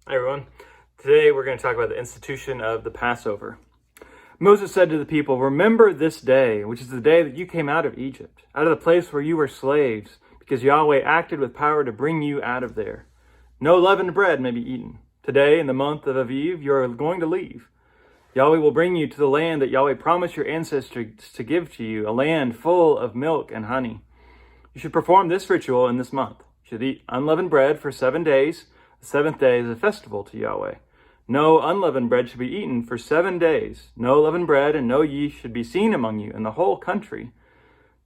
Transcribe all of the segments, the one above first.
Hi everyone. Today we're going to talk about the institution of the Passover. Moses said to the people, "Remember this day, which is the day that you came out of Egypt, out of the place where you were slaves, because Yahweh acted with power to bring you out of there. No leavened bread may be eaten. Today, in the month of Aviv, you are going to leave. Yahweh will bring you to the land that Yahweh promised your ancestors to give to you, a land full of milk and honey. You should perform this ritual in this month. You should eat unleavened bread for 7 days. The seventh day is a festival to Yahweh. No unleavened bread should be eaten for 7 days. No leavened bread and no yeast should be seen among you in the whole country.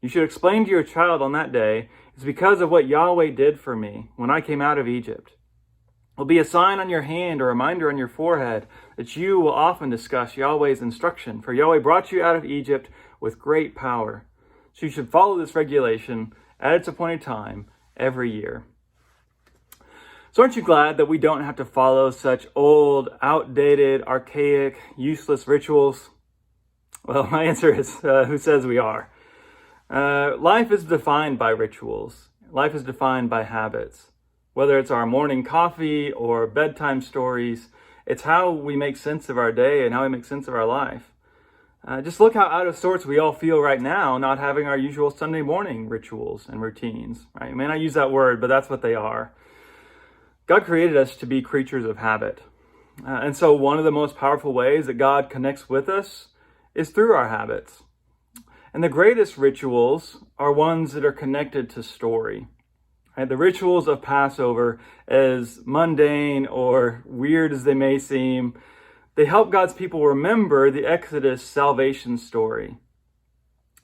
You should explain to your child on that day, it's because of what Yahweh did for me when I came out of Egypt. It will be a sign on your hand, a reminder on your forehead, that you will often discuss Yahweh's instruction, for Yahweh brought you out of Egypt with great power. So you should follow this regulation at its appointed time every year." So aren't you glad that we don't have to follow such old, outdated, archaic, useless rituals? Well, my answer is, who says we are? Life is defined by rituals. Life is defined by habits. Whether it's our morning coffee or bedtime stories, it's how we make sense of our day and how we make sense of our life. Just look how out of sorts we all feel right now, not having our usual Sunday morning rituals and routines. Right? I may not use that word, but that's what they are. God created us to be creatures of habit. And so one of the most powerful ways that God connects with us is through our habits. And the greatest rituals are ones that are connected to story. Right? The rituals of Passover, as mundane or weird as they may seem, they help God's people remember the Exodus salvation story.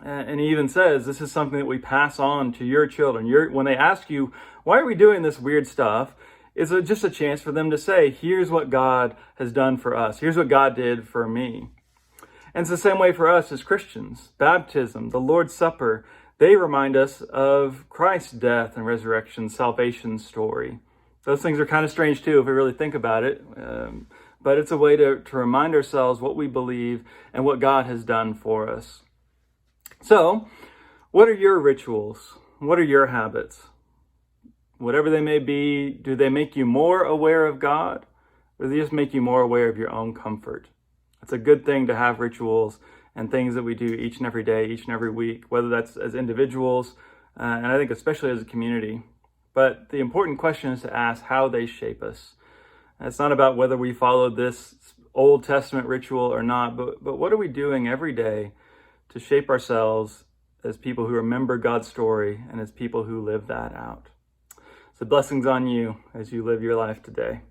And he even says this is something that we pass on to your children. When they ask you, why are we doing this weird stuff? It's just a chance for them to say, here's what God has done for us. Here's what God did for me. And it's the same way for us as Christians. Baptism, the Lord's Supper, they remind us of Christ's death and resurrection, salvation story. Those things are kind of strange too, if we really think about it. But it's a way to remind ourselves what we believe and what God has done for us. So, what are your rituals? What are your habits? Whatever they may be, do they make you more aware of God, or do they just make you more aware of your own comfort? It's a good thing to have rituals and things that we do each and every day, each and every week, whether that's as individuals, and I think especially as a community. But the important question is to ask how they shape us. It's not about whether we follow this Old Testament ritual or not, but what are we doing every day to shape ourselves as people who remember God's story and as people who live that out? So blessings on you as you live your life today.